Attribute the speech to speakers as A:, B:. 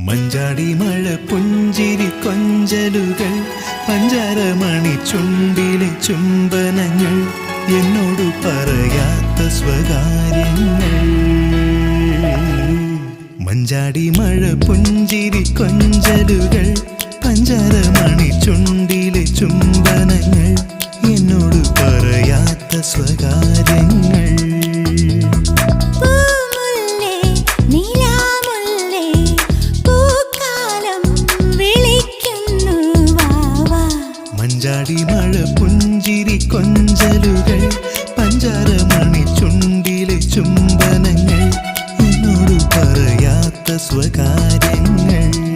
A: മഞ്ചാടി മഴ പുഞ്ചിരി കൊഞ്ചലുകൾ പഞ്ചാരമണി ചുണ്ടിലെ ചുംബനങ്ങൾ എന്നോട് പറയാത്ത സ്വകാര്യങ്ങൾ. മഞ്ചാടി മഴ പുഞ്ചിരി കൊഞ്ചലുകൾ പഞ്ചാരമണി ചുണ്ടിലെ ചുംബനങ്ങൾ എന്നോട് പറയാത്ത സ്വകാര്യങ്ങൾ. മഞ്ചാടി മഴ പുഞ്ചിരി കൊഞ്ചലുകൾ പഞ്ചാരമണി ചുണ്ടിലെ ചുംബനങ്ങൾ എന്നോട് പറയാത്ത സ്വകാര്യങ്ങൾ.